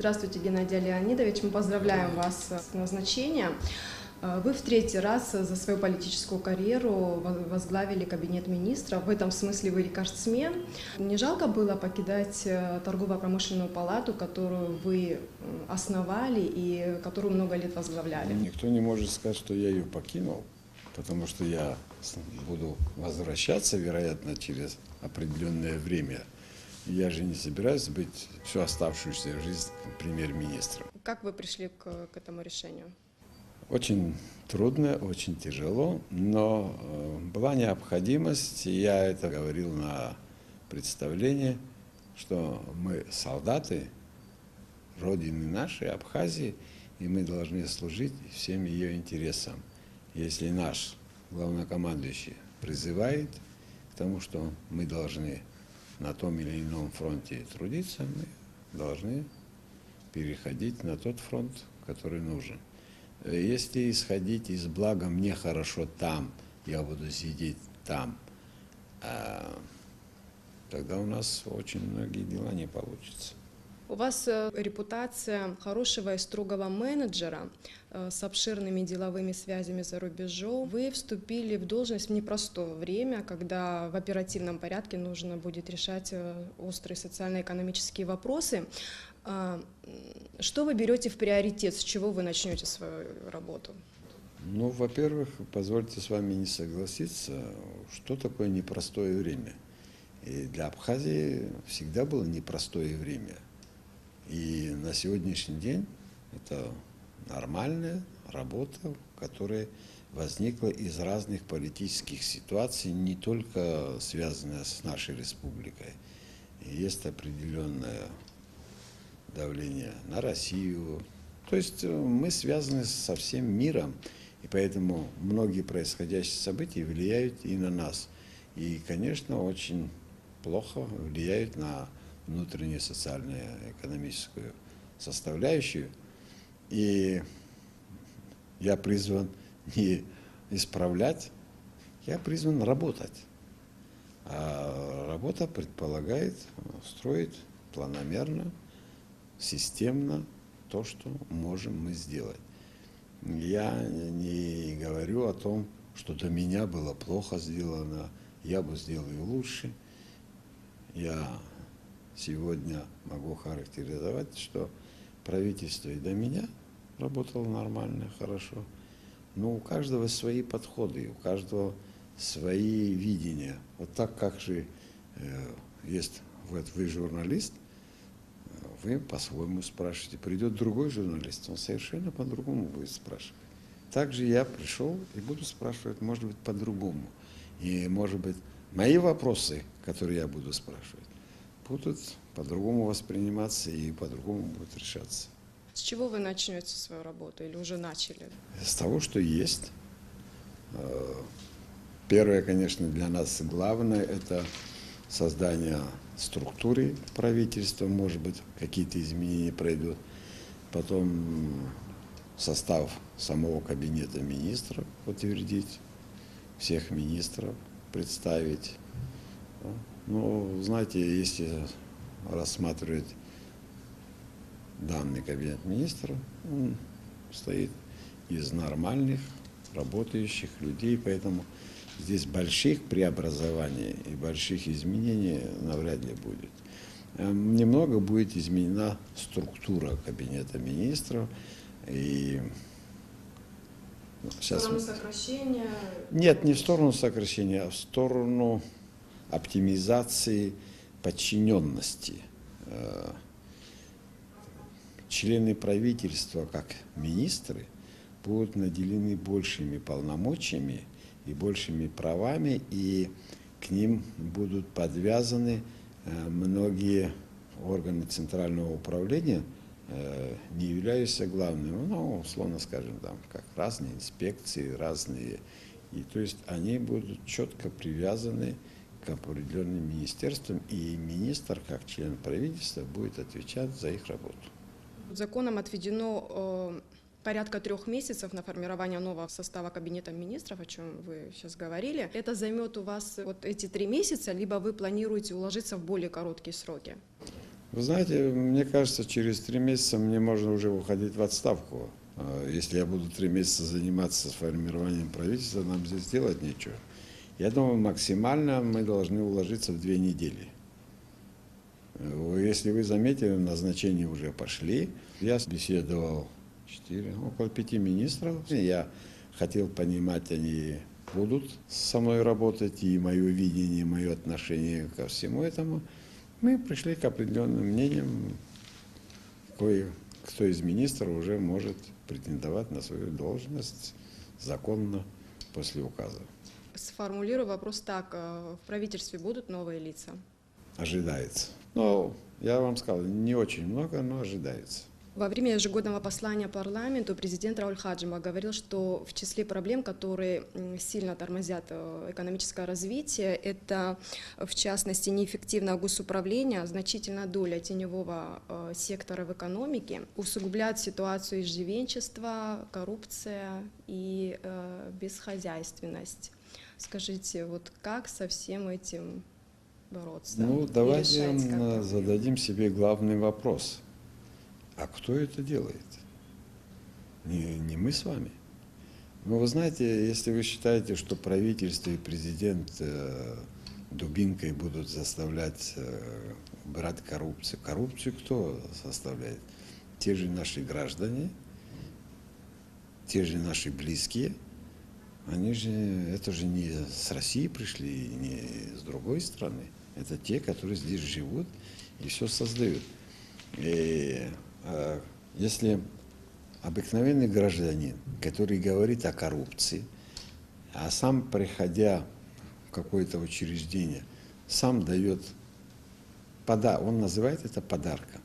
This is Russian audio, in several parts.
Здравствуйте, Геннадий Леонидович. Мы поздравляем вас с назначением. Вы в третий раз за свою политическую карьеру возглавили кабинет министров. В этом смысле вы рекордсмен. Не жалко было покидать торгово-промышленную палату, которую вы основали и которую много лет возглавляли? Никто не может сказать, что я ее покинул, потому что я буду возвращаться, вероятно, через определенное время. Я же не собираюсь быть всю оставшуюся жизнь премьер-министром. Как вы пришли к этому решению? Очень трудно, очень тяжело, но была необходимость, и я это говорил на представлении, что мы солдаты Родины нашей, Абхазии, и мы должны служить всем ее интересам. Если наш главнокомандующий призывает к тому, что мы должны на том или ином фронте трудиться, мы должны переходить на тот фронт, который нужен. Если исходить из блага «мне хорошо там, я буду сидеть там», тогда у нас очень многие дела не получатся. У вас репутация хорошего и строгого менеджера с обширными деловыми связями за рубежом. Вы вступили в должность в непростое время, когда в оперативном порядке нужно будет решать острые социально-экономические вопросы. Что вы берете в приоритет, с чего вы начнете свою работу? Ну, во-первых, позвольте с вами не согласиться, что такое непростое время. И для Абхазии всегда было непростое время. И на сегодняшний день это нормальная работа, которая возникла из разных политических ситуаций, не только связанная с нашей республикой. И есть определенное давление на Россию. То есть мы связаны со всем миром, и поэтому многие происходящие события влияют и на нас. И, конечно, очень плохо влияют на внутреннюю социально-экономическую составляющую. И я призван не исправлять, я призван работать. А работа предполагает строить планомерно, системно то, что можем мы сделать. Я не говорю о том, что до меня было плохо сделано, я бы сделал и лучше. Я сегодня могу характеризовать, что правительство и до меня работало нормально, хорошо. Но у каждого свои подходы, у каждого свои видения. Вот так как же есть, вы журналист, вы по-своему спрашиваете. Придет другой журналист, он совершенно по-другому будет спрашивать. Также я пришел и буду спрашивать, может быть, по-другому. И, может быть, мои вопросы, которые я буду спрашивать, будут по-другому восприниматься и по-другому будут решаться. С чего вы начнете свою работу или уже начали? С того, что есть. Первое, конечно, для нас главное – это создание структуры правительства, может быть, какие-то изменения пройдут. Потом состав самого кабинета министров утвердить, всех министров представить. Ну, знаете, если рассматривать данный кабинет министров, он состоит из нормальных, работающих людей, поэтому здесь больших преобразований и больших изменений навряд ли будет. Немного будет изменена структура кабинета министров. И в сторону сокращения? Нет, не в сторону сокращения, а в сторону оптимизации подчиненности. Члены правительства, как министры, будут наделены большими полномочиями и большими правами, и к ним будут подвязаны многие органы центрального управления, не являются главными, ну, условно скажем, там, как разные инспекции, разные, и то есть они будут четко привязаны к определенным министерствам, и министр, как член правительства, будет отвечать за их работу. Законом отведено порядка 3 месяцев на формирование нового состава кабинета министров, о чем вы сейчас говорили. Это займет у вас вот эти 3 месяца, либо вы планируете уложиться в более короткие сроки? Вы знаете, мне кажется, через 3 месяца мне можно уже уходить в отставку. Если я буду 3 месяца заниматься формированием правительства, нам здесь делать нечего. Я думаю, максимально мы должны уложиться в 2 недели. Если вы заметили, назначения уже пошли. Я беседовал около 5 министров. Я хотел понимать, они будут со мной работать, и мое видение, мое отношение ко всему этому. Мы пришли к определенным мнениям, кто из министров уже может претендовать на свою должность законно после указа. Сформулирую вопрос так. В правительстве будут новые лица? Ожидается. Но, я вам сказал, не очень много, но ожидается. Во время ежегодного послания парламенту президент Рауль Хаджима говорил, что в числе проблем, которые сильно тормозят экономическое развитие, это, в частности, неэффективное госуправление, значительная доля теневого сектора в экономике, усугубляет ситуацию иждивенчества, коррупция и бесхозяйственность. Скажите, вот как со всем этим бороться? Давайте зададим себе главный вопрос. А кто это делает? Не мы с вами. Но вы знаете, если вы считаете, что правительство и президент дубинкой будут заставлять убирать коррупцию. Коррупцию кто составляет? Те же наши граждане, те же наши близкие. Это же не с России пришли, не с другой страны. Это те, которые здесь живут и все создают. И если обыкновенный гражданин, который говорит о коррупции, а сам, приходя в какое-то учреждение, сам дает он называет это подарком.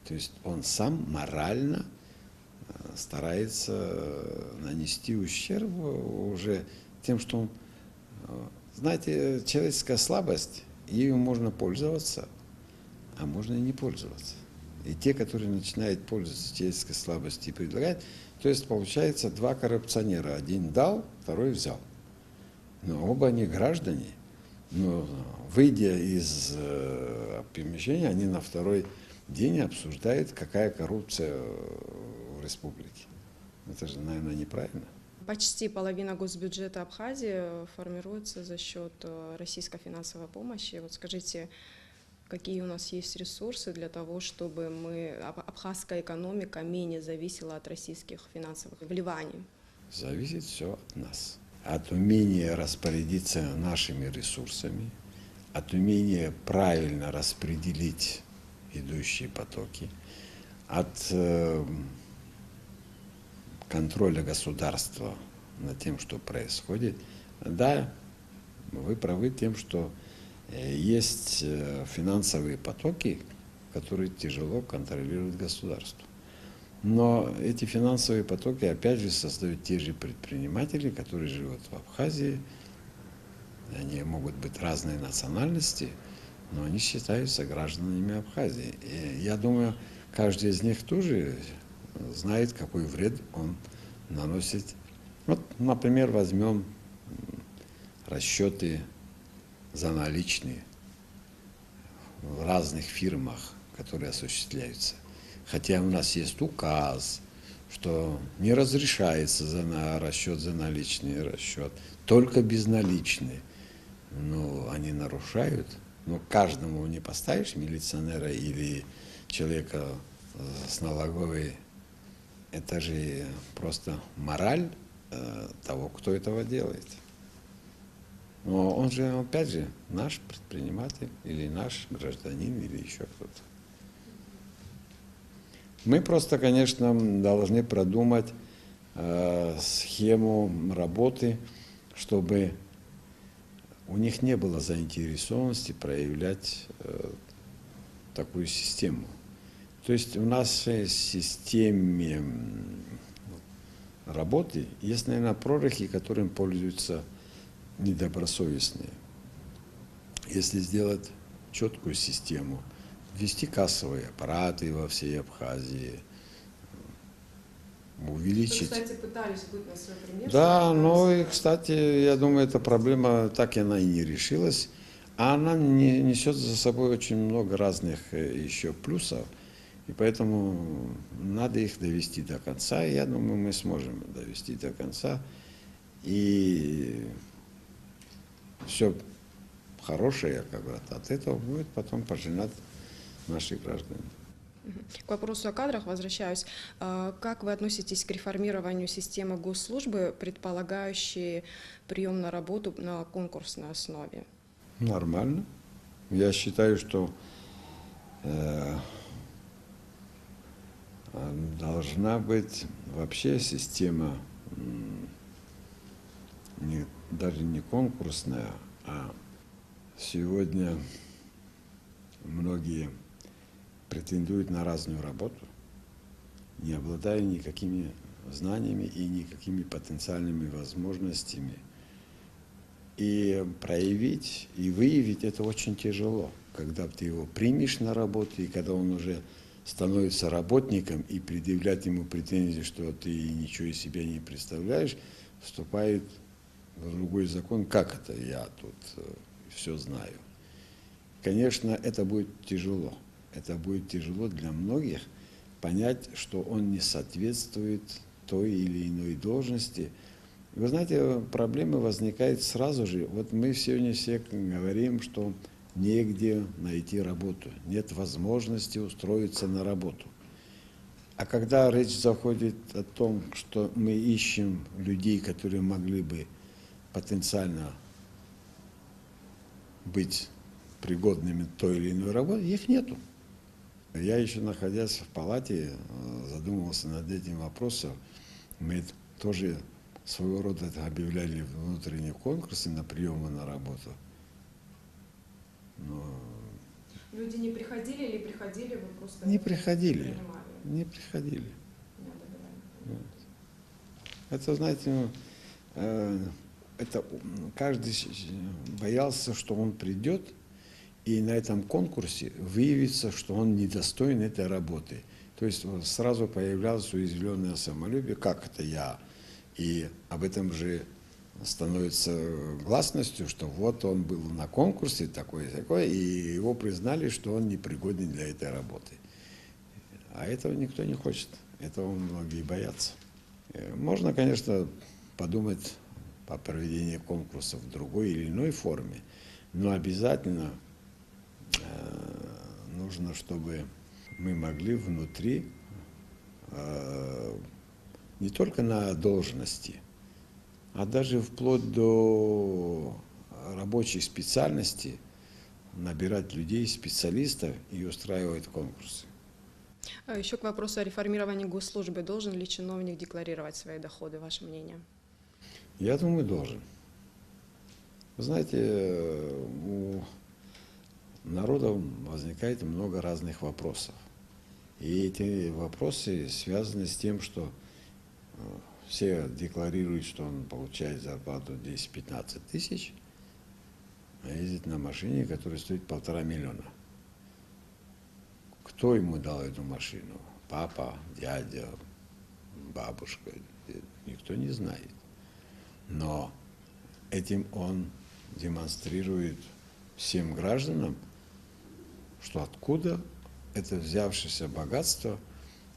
То есть он сам морально старается нанести ущерб уже тем, что он... Знаете, человеческая слабость, ею можно пользоваться, а можно и не пользоваться. И те, которые начинают пользоваться человеческой слабостью и предлагают, то есть получается 2 коррупционера. Один дал, второй взял. Но оба они граждане. Но выйдя из помещения, они на второй день обсуждают, какая коррупция в республике. Это же, наверное, неправильно. Почти половина госбюджета Абхазии формируется за счет российской финансовой помощи. Вот скажите, какие у нас есть ресурсы для того, чтобы абхазская экономика менее зависела от российских финансовых вливаний? Зависит все от нас. От умения распорядиться нашими ресурсами, от умения правильно распределить идущие потоки, от контроля государства над тем, что происходит. Да, вы правы тем, что есть финансовые потоки, которые тяжело контролирует государство. Но эти финансовые потоки, опять же, создают те же предприниматели, которые живут в Абхазии. Они могут быть разной национальности, но они считаются гражданами Абхазии. И я думаю, каждый из них тоже знает, какой вред он наносит. Вот, например, возьмем расчеты за наличные в разных фирмах, которые осуществляются. Хотя у нас есть указ, что не разрешается расчет за наличный расчет, только безналичный. Но они нарушают. Но каждому не поставишь милиционера или человека с налоговой. Это же просто мораль того, кто этого делает. Но он же, опять же, наш предприниматель или наш гражданин или еще кто-то. Мы просто, конечно, должны продумать схему работы, чтобы у них не было заинтересованности проявлять такую систему. То есть у нас в системе работы есть, наверное, прорехи, которым пользуются недобросовестные. Если сделать четкую систему, ввести кассовые аппараты во всей Абхазии, увеличить... Вы, кстати, пытались быть на свой пример. Да, но и, кстати, я думаю, эта проблема так и она и не решилась. А она несет за собой очень много разных еще плюсов, и поэтому надо их довести до конца. И я думаю, мы сможем довести до конца. И все хорошее, как бы, от этого будет потом пожинать наши граждане. К вопросу о кадрах возвращаюсь. Как вы относитесь к реформированию системы госслужбы, предполагающей прием на работу на конкурсной основе? Нормально. Я считаю, что э, должна быть вообще система даже не конкурсная, а сегодня многие претендуют на разную работу, не обладая никакими знаниями и никакими потенциальными возможностями. И проявить, и выявить это очень тяжело, когда ты его примешь на работу, и когда он уже становится работником, и предъявлять ему претензии, что ты ничего из себя не представляешь, вступает в другой закон, как это я тут все знаю. Конечно, это будет тяжело. Это будет тяжело для многих понять, что он не соответствует той или иной должности. Вы знаете, проблемы возникают сразу же. Вот мы сегодня все говорим, что негде найти работу, нет возможности устроиться на работу. А когда речь заходит о том, что мы ищем людей, которые могли бы потенциально быть пригодными к той или иной работе, их нету. Я еще, находясь в палате, задумывался над этим вопросом. Мы тоже своего рода это объявляли внутренние конкурсы на приемы на работу. Но Люди не приходили или приходили, вы просто не приходили. принимали? Не приходили. Не одобряли. Вот. Это, знаете, это каждый боялся, что он придет, и на этом конкурсе выявится, что он недостоин этой работы. То есть сразу появлялось уязвленное самолюбие, как это я. И об этом же становится гласностью, что вот он был на конкурсе такой, и его признали, что он непригоден для этой работы. А этого никто не хочет, этого многие боятся. Можно, конечно, подумать о проведении конкурсов в другой или иной форме, но обязательно нужно, чтобы мы могли внутри не только на должности, а даже вплоть до рабочей специальности набирать людей, специалистов и устраивать конкурсы. Еще к вопросу о реформировании госслужбы. Должен ли чиновник декларировать свои доходы? Ваше мнение? Я думаю, должен. Вы знаете, у народа возникает много разных вопросов. И эти вопросы связаны с тем, что все декларируют, что он получает зарплату 10-15 тысяч, а ездит на машине, которая стоит 1,5 миллиона. Кто ему дал эту машину? Папа, дядя, бабушка? Никто не знает. Но этим он демонстрирует всем гражданам, что откуда это взявшееся богатство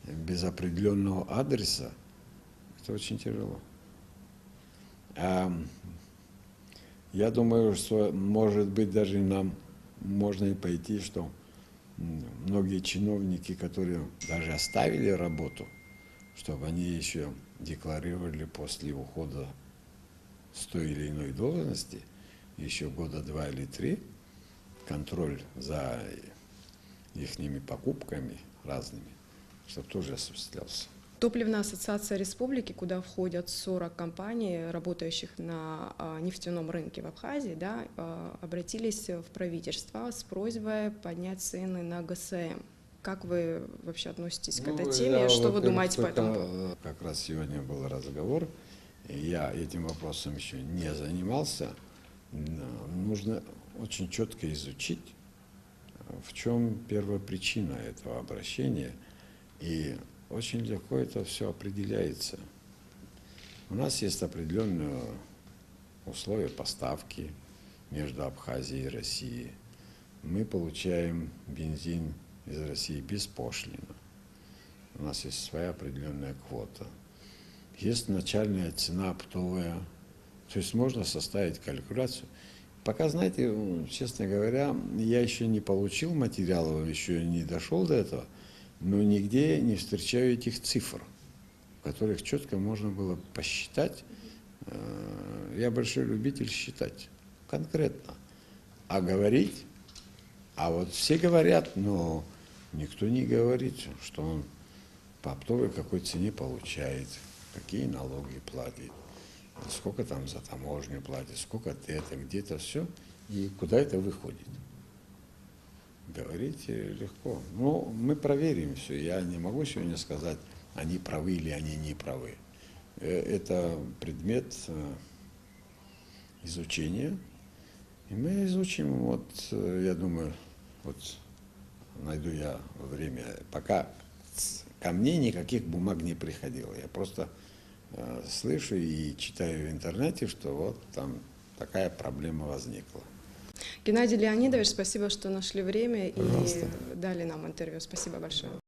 без определенного адреса, это очень тяжело. Я думаю, что, может быть, даже нам можно и пойти, что многие чиновники, которые даже оставили работу, чтобы они еще декларировали после ухода с той или иной должности еще года 2 или 3 контроль за ихними покупками разными, чтобы тоже осуществлялся. Топливная ассоциация республики, куда входят 40 компаний, работающих на нефтяном рынке в Абхазии, да, обратились в правительство с просьбой поднять цены на ГСМ. Как вы вообще относитесь к этой теме? Что вы думаете по этому поводу? Как раз сегодня был разговор, я этим вопросом еще не занимался. Нужно очень четко изучить, в чем первопричина этого обращения, и очень легко это все определяется. У нас есть определенные условия поставки, между Абхазией и Россией. Мы получаем бензин из России беспошлино. У нас есть своя определенная квота. Есть начальная цена оптовая. То есть можно составить калькуляцию. Пока, знаете, честно говоря, я еще не получил материалов, еще не дошел до этого, но нигде не встречаю этих цифр, в которых четко можно было посчитать. Я большой любитель считать конкретно. А говорить, а вот все говорят, но никто не говорит, что он по оптовой какой цене получает, какие налоги платит, сколько там за таможню платит, сколько это, где-то все, и куда это выходит. Говорить легко. Но мы проверим все. Я не могу сегодня сказать, они правы или они не правы. Это предмет изучения. И мы изучим, вот, я думаю, вот найду я время. Пока ко мне никаких бумаг не приходило. Я просто слышу и читаю в интернете, что вот там такая проблема возникла. Геннадий Леонидович, спасибо, что нашли время Пожалуйста. и дали нам интервью. Спасибо большое.